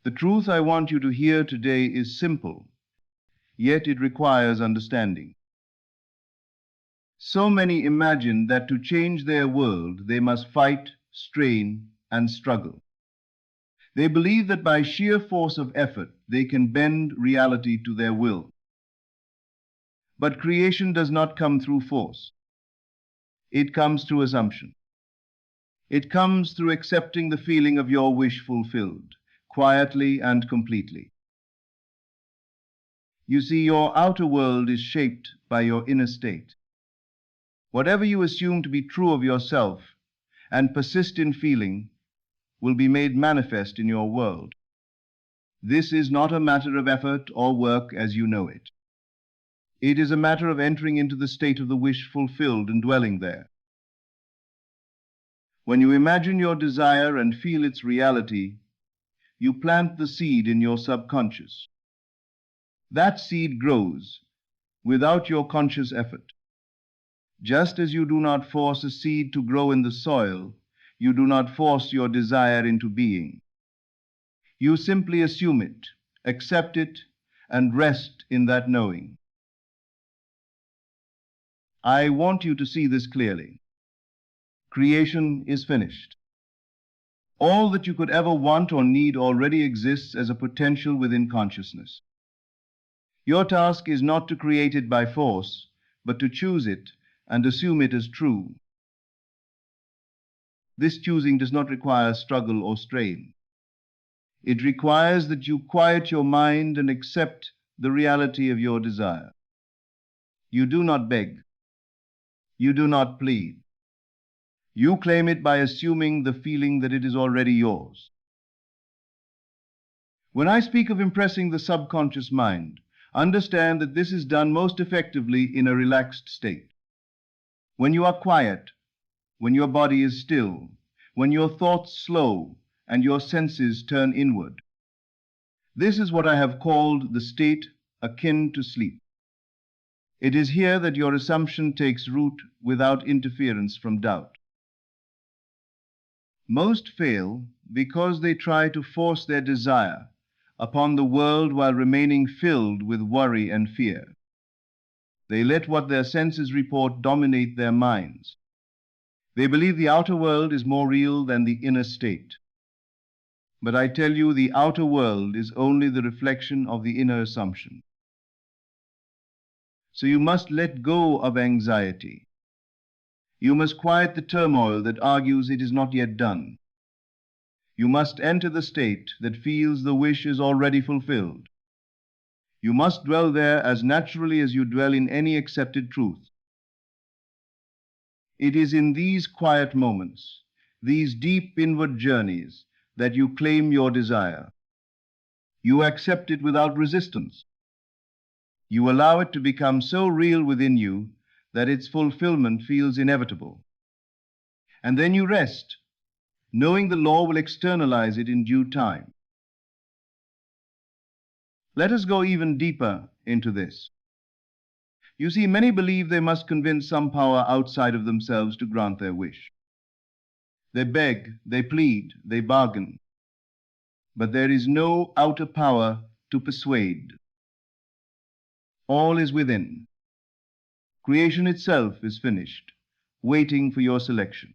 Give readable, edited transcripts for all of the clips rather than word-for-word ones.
The truth I want you to hear today is simple, yet it requires understanding. So many imagine that to change their world, they must fight, strain, and struggle. They believe that by sheer force of effort, they can bend reality to their will. But creation does not come through force. It comes through assumption. It comes through accepting the feeling of your wish fulfilled, quietly and completely. You see, your outer world is shaped by your inner state. Whatever you assume to be true of yourself and persist in feeling will be made manifest in your world. This is not a matter of effort or work as you know it. It is a matter of entering into the state of the wish fulfilled and dwelling there. When you imagine your desire and feel its reality, you plant the seed in your subconscious. That seed grows without your conscious effort. Just as you do not force a seed to grow in the soil, you do not force your desire into being. You simply assume it, accept it, and rest in that knowing. I want you to see this clearly. Creation is finished. All that you could ever want or need already exists as a potential within consciousness. Your task is not to create it by force, but to choose it and assume it as true. This choosing does not require struggle or strain. It requires that you quiet your mind and accept the reality of your desire. You do not beg. You do not plead. You claim it by assuming the feeling that it is already yours. When I speak of impressing the subconscious mind, understand that this is done most effectively in a relaxed state. When you are quiet, when your body is still, when your thoughts slow and your senses turn inward. This is what I have called the state akin to sleep. It is here that your assumption takes root without interference from doubt. Most fail because they try to force their desire upon the world while remaining filled with worry and fear. They let what their senses report dominate their minds. They believe the outer world is more real than the inner state. But I tell you, the outer world is only the reflection of the inner assumption. So you must let go of anxiety. You must quiet the turmoil that argues it is not yet done. You must enter the state that feels the wish is already fulfilled. You must dwell there as naturally as you dwell in any accepted truth. It is in these quiet moments, these deep inward journeys, that you claim your desire. You accept it without resistance. You allow it to become so real within you that its fulfillment feels inevitable. And then you rest, knowing the law will externalize it in due time. Let us go even deeper into this. You see, many believe they must convince some power outside of themselves to grant their wish. They beg, they plead, they bargain. But there is no outer power to persuade. All is within. Creation itself is finished, waiting for your selection.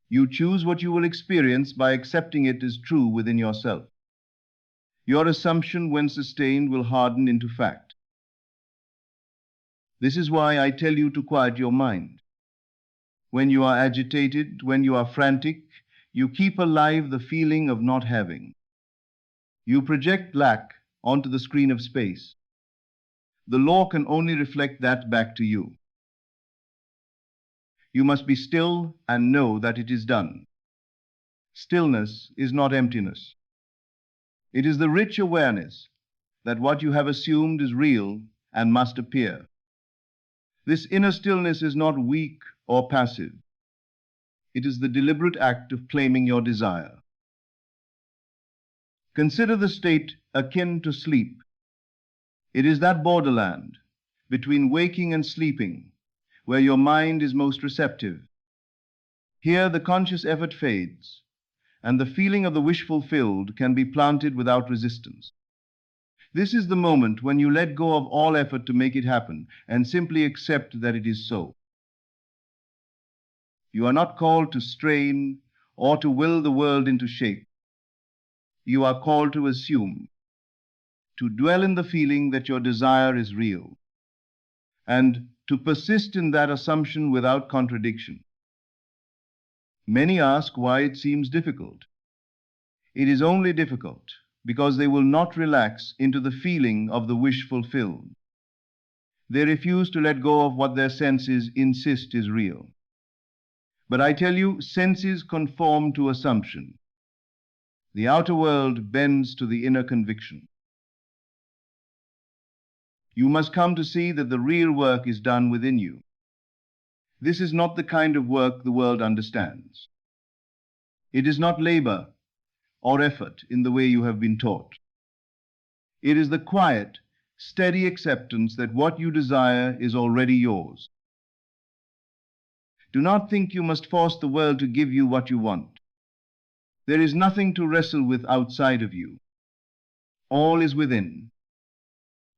You choose what you will experience by accepting it as true within yourself. Your assumption, when sustained, will harden into fact. This is why I tell you to quiet your mind. When you are agitated, when you are frantic, you keep alive the feeling of not having. You project lack onto the screen of space. The law can only reflect that back to you. You must be still and know that it is done. Stillness is not emptiness. It is the rich awareness that what you have assumed is real and must appear. This inner stillness is not weak or passive. It is the deliberate act of claiming your desire. Consider the state akin to sleep. It is that borderland between waking and sleeping where your mind is most receptive. Here the conscious effort fades, and the feeling of the wish fulfilled can be planted without resistance. This is the moment when you let go of all effort to make it happen and simply accept that it is so. You are not called to strain or to will the world into shape. You are called to assume, to dwell in the feeling that your desire is real, and to persist in that assumption without contradiction. Many ask why it seems difficult. It is only difficult because they will not relax into the feeling of the wish fulfilled. They refuse to let go of what their senses insist is real. But I tell you, senses conform to assumption. The outer world bends to the inner conviction. You must come to see that the real work is done within you. This is not the kind of work the world understands. It is not labor or effort in the way you have been taught. It is the quiet, steady acceptance that what you desire is already yours. Do not think you must force the world to give you what you want. There is nothing to wrestle with outside of you. All is within.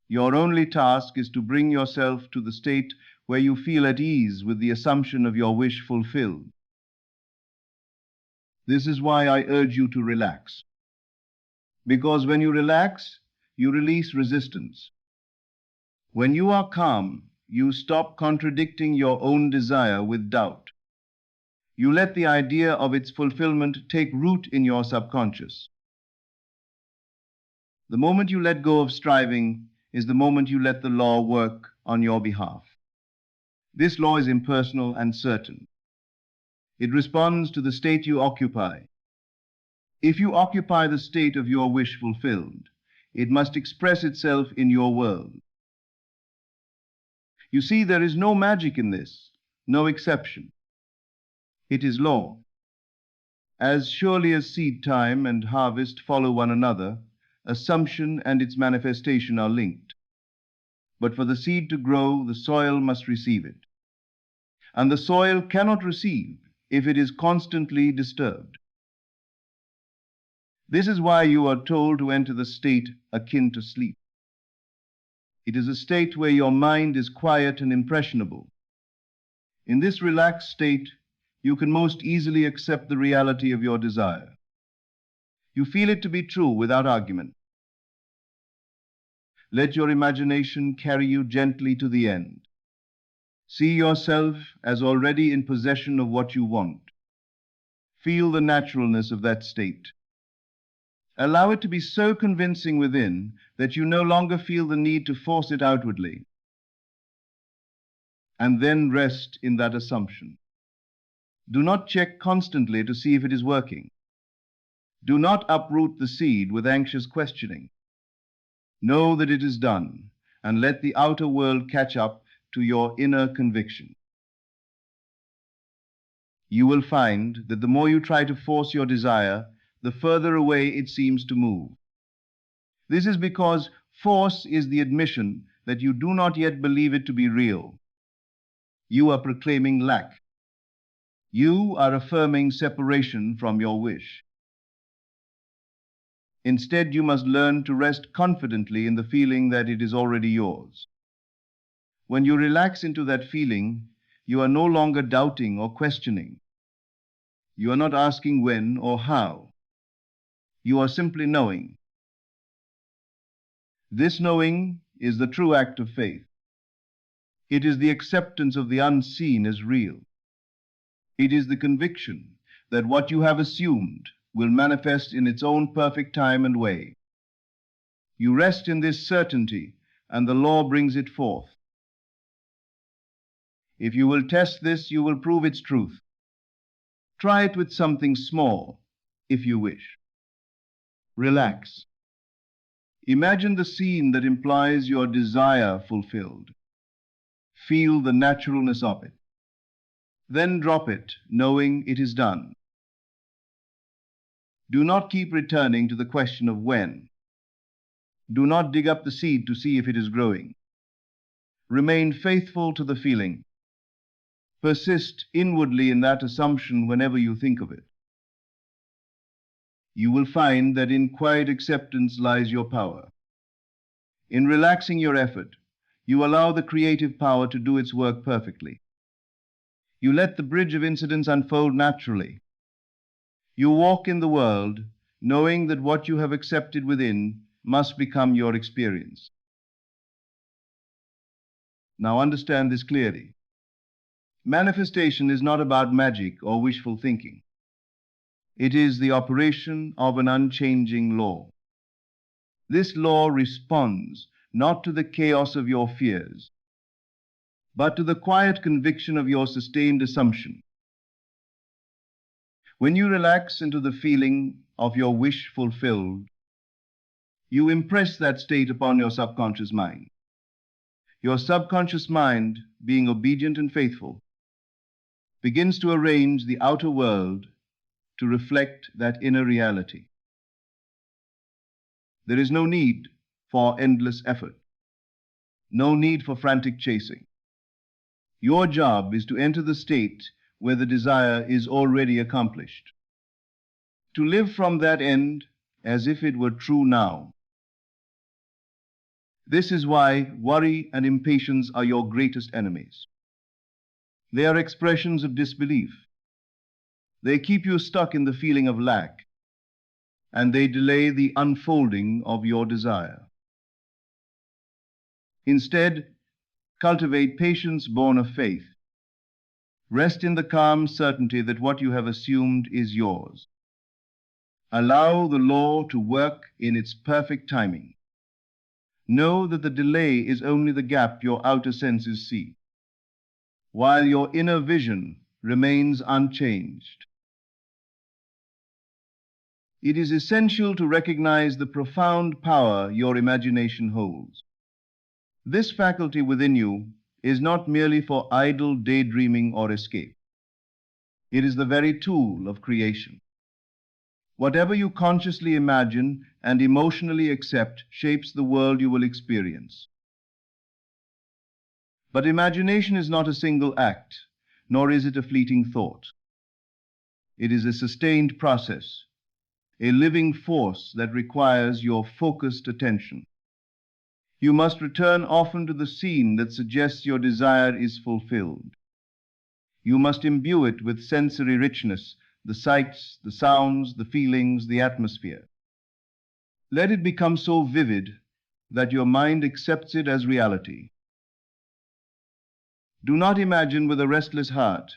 Your only task is to bring yourself to the state where you feel at ease with the assumption of your wish fulfilled. This is why I urge you to relax. Because when you relax, you release resistance. When you are calm, you stop contradicting your own desire with doubt. You let the idea of its fulfillment take root in your subconscious. The moment you let go of striving is the moment you let the law work on your behalf. This law is impersonal and certain. It responds to the state you occupy. If you occupy the state of your wish fulfilled, it must express itself in your world. You see, there is no magic in this, no exception. It is law. As surely as seed time and harvest follow one another, assumption and its manifestation are linked. But for the seed to grow, the soil must receive it. And the soil cannot receive if it is constantly disturbed. This is why you are told to enter the state akin to sleep. It is a state where your mind is quiet and impressionable. In this relaxed state, you can most easily accept the reality of your desire. You feel it to be true without argument. Let your imagination carry you gently to the end. See yourself as already in possession of what you want. Feel the naturalness of that state. Allow it to be so convincing within that you no longer feel the need to force it outwardly. And then rest in that assumption. Do not check constantly to see if it is working. Do not uproot the seed with anxious questioning. Know that it is done, and let the outer world catch up to your inner conviction. You will find that the more you try to force your desire, the further away it seems to move. This is because force is the admission that you do not yet believe it to be real. You are proclaiming lack. You are affirming separation from your wish. Instead, you must learn to rest confidently in the feeling that it is already yours. When you relax into that feeling, you are no longer doubting or questioning. You are not asking when or how. You are simply knowing. This knowing is the true act of faith. It is the acceptance of the unseen as real. It is the conviction that what you have assumed will manifest in its own perfect time and way. You rest in this certainty, and the law brings it forth. If you will test this, you will prove its truth. Try it with something small, if you wish. Relax. Imagine the scene that implies your desire fulfilled. Feel the naturalness of it. Then drop it, knowing it is done. Do not keep returning to the question of when. Do not dig up the seed to see if it is growing. Remain faithful to the feeling. Persist inwardly in that assumption whenever you think of it. You will find that in quiet acceptance lies your power. In relaxing your effort, you allow the creative power to do its work perfectly. You let the bridge of incidents unfold naturally. You walk in the world knowing that what you have accepted within must become your experience. Now understand this clearly. Manifestation is not about magic or wishful thinking. It is the operation of an unchanging law. This law responds not to the chaos of your fears, but to the quiet conviction of your sustained assumption. When you relax into the feeling of your wish fulfilled, you impress that state upon your subconscious mind. Your subconscious mind, being obedient and faithful, begins to arrange the outer world to reflect that inner reality. There is no need for endless effort, no need for frantic chasing. Your job is to enter the state where the desire is already accomplished, to live from that end as if it were true now. This is why worry and impatience are your greatest enemies. They are expressions of disbelief. They keep you stuck in the feeling of lack, and they delay the unfolding of your desire. Instead, cultivate patience born of faith. Rest in the calm certainty that what you have assumed is yours. Allow the law to work in its perfect timing. Know that the delay is only the gap your outer senses see, while your inner vision remains unchanged. It is essential to recognize the profound power your imagination holds. This faculty within you is not merely for idle daydreaming or escape. It is the very tool of creation. Whatever you consciously imagine and emotionally accept shapes the world you will experience. But imagination is not a single act, nor is it a fleeting thought. It is a sustained process, a living force that requires your focused attention. You must return often to the scene that suggests your desire is fulfilled. You must imbue it with sensory richness, the sights, the sounds, the feelings, the atmosphere. Let it become so vivid that your mind accepts it as reality. Do not imagine with a restless heart,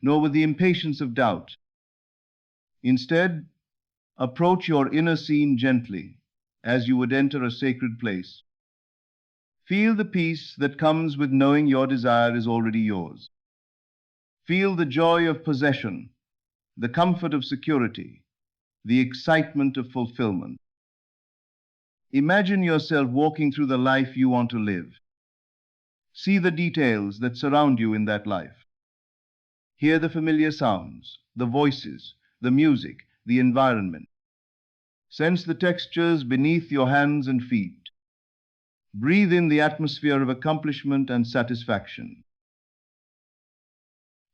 nor with the impatience of doubt. Instead, approach your inner scene gently, as you would enter a sacred place. Feel the peace that comes with knowing your desire is already yours. Feel the joy of possession, the comfort of security, the excitement of fulfillment. Imagine yourself walking through the life you want to live. See the details that surround you in that life. Hear the familiar sounds, the voices, the music, the environment. Sense the textures beneath your hands and feet. Breathe in the atmosphere of accomplishment and satisfaction.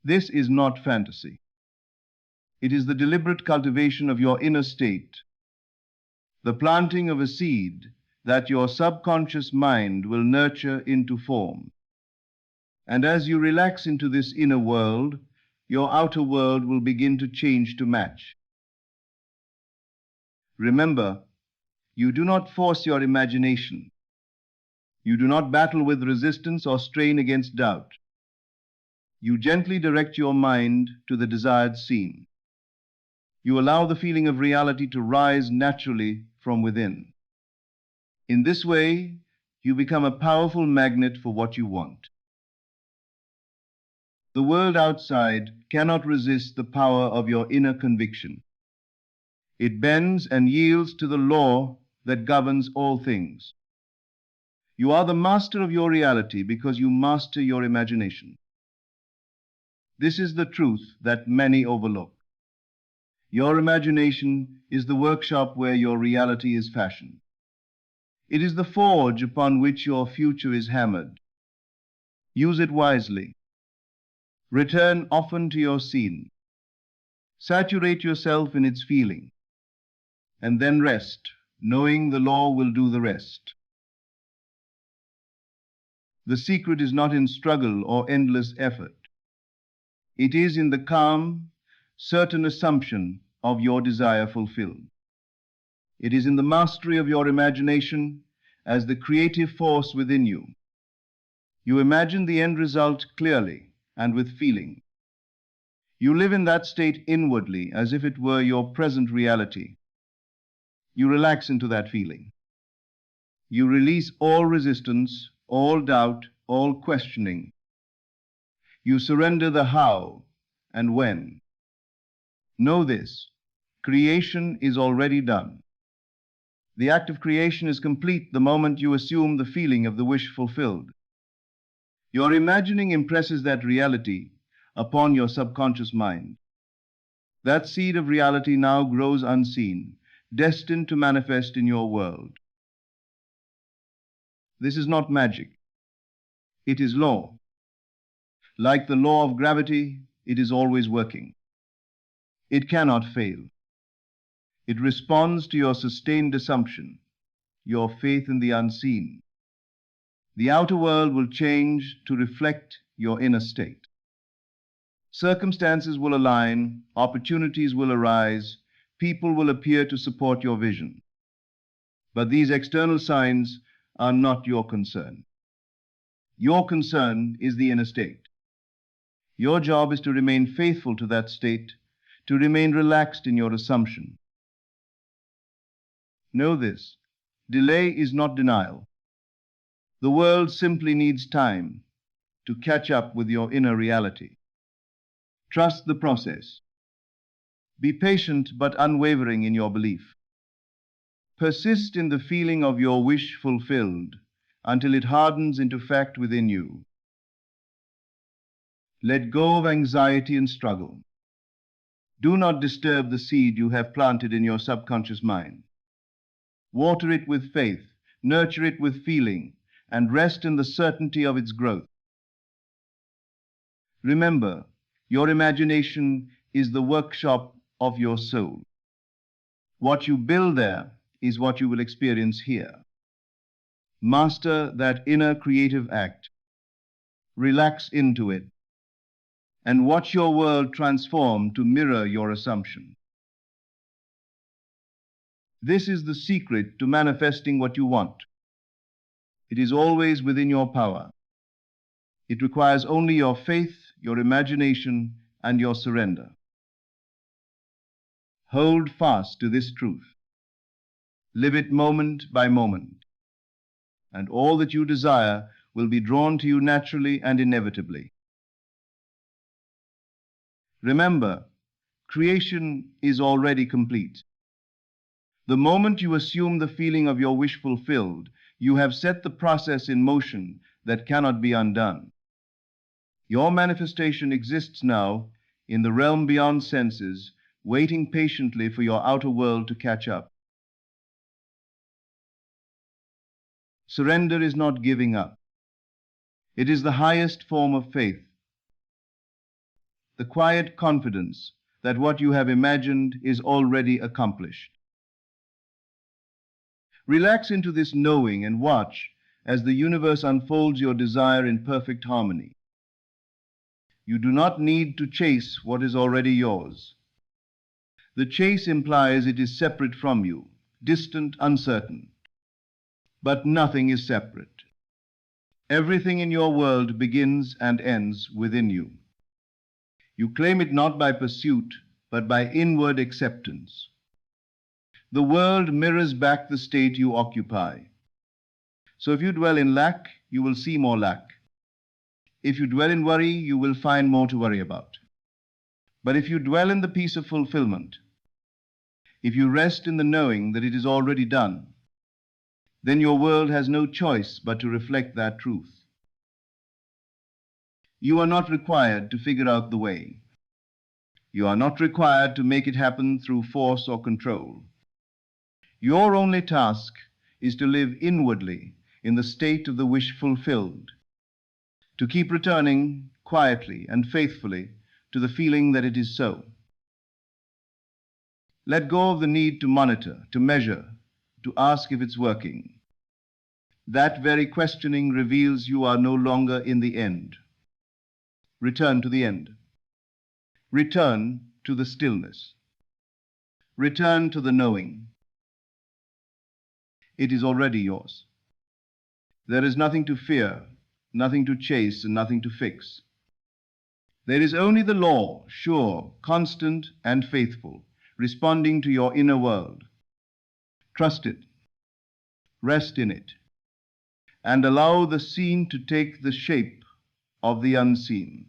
This is not fantasy. It is the deliberate cultivation of your inner state, the planting of a seed that your subconscious mind will nurture into form. And as you relax into this inner world, your outer world will begin to change to match. Remember, you do not force your imagination. You do not battle with resistance or strain against doubt. You gently direct your mind to the desired scene. You allow the feeling of reality to rise naturally from within. In this way, you become a powerful magnet for what you want. The world outside cannot resist the power of your inner conviction. It bends and yields to the law that governs all things. You are the master of your reality because you master your imagination. This is the truth that many overlook. Your imagination is the workshop where your reality is fashioned. It is the forge upon which your future is hammered. Use it wisely. Return often to your scene. Saturate yourself in its feeling. and then rest, knowing the law will do the rest. The secret is not in struggle or endless effort. It is in the calm, certain assumption of your desire fulfilled. It is in the mastery of your imagination as the creative force within you. You imagine the end result clearly and with feeling. You live in that state inwardly as if it were your present reality. You relax into that feeling. You release all resistance, all doubt, all questioning. You surrender the how and when. Know this: creation is already done. The act of creation is complete the moment you assume the feeling of the wish fulfilled. Your imagining impresses that reality upon your subconscious mind. That seed of reality now grows unseen, destined to manifest in your world. This is not magic. It is law. Like the law of gravity, it is always working. It cannot fail. It responds to your sustained assumption, your faith in the unseen. The outer world will change to reflect your inner state. Circumstances will align, opportunities will arise, people will appear to support your vision. But these external signs are not your concern. Your concern is the inner state. Your job is to remain faithful to that state, to remain relaxed in your assumption. Know this: delay is not denial. The world simply needs time to catch up with your inner reality. Trust the process. Be patient but unwavering in your belief. Persist in the feeling of your wish fulfilled until it hardens into fact within you. Let go of anxiety and struggle. Do not disturb the seed you have planted in your subconscious mind. Water it with faith, nurture it with feeling, and rest in the certainty of its growth. Remember, your imagination is the workshop of your soul. What you build there is what you will experience here. Master that inner creative act. Relax into it, and watch your world transform to mirror your assumption. This is the secret to manifesting what you want. It is always within your power. It requires only your faith, your imagination, and your surrender. Hold fast to this truth. Live it moment by moment, and all that you desire will be drawn to you naturally and inevitably. Remember, creation is already complete. The moment you assume the feeling of your wish fulfilled, you have set the process in motion that cannot be undone. Your manifestation exists now in the realm beyond senses, waiting patiently for your outer world to catch up. Surrender is not giving up. It is the highest form of faith. The quiet confidence that what you have imagined is already accomplished. Relax into this knowing and watch as the universe unfolds your desire in perfect harmony. You do not need to chase what is already yours. The chase implies it is separate from you, distant, uncertain. But nothing is separate. Everything in your world begins and ends within you. You claim it not by pursuit, but by inward acceptance. The world mirrors back the state you occupy. So if you dwell in lack, you will see more lack. If you dwell in worry, you will find more to worry about. But if you dwell in the peace of fulfillment, if you rest in the knowing that it is already done, then your world has no choice but to reflect that truth. You are not required to figure out the way. You are not required to make it happen through force or control. Your only task is to live inwardly in the state of the wish fulfilled, to keep returning quietly and faithfully to the feeling that it is so. Let go of the need to monitor, to measure, to ask if it's working. That very questioning reveals you are no longer in the end. Return to the end. Return to the stillness. Return to the knowing. It is already yours. There is nothing to fear, nothing to chase, and nothing to fix. There is only the law, sure, constant, and faithful, responding to your inner world. Trust it, rest in it, and allow the seen to take the shape of the unseen.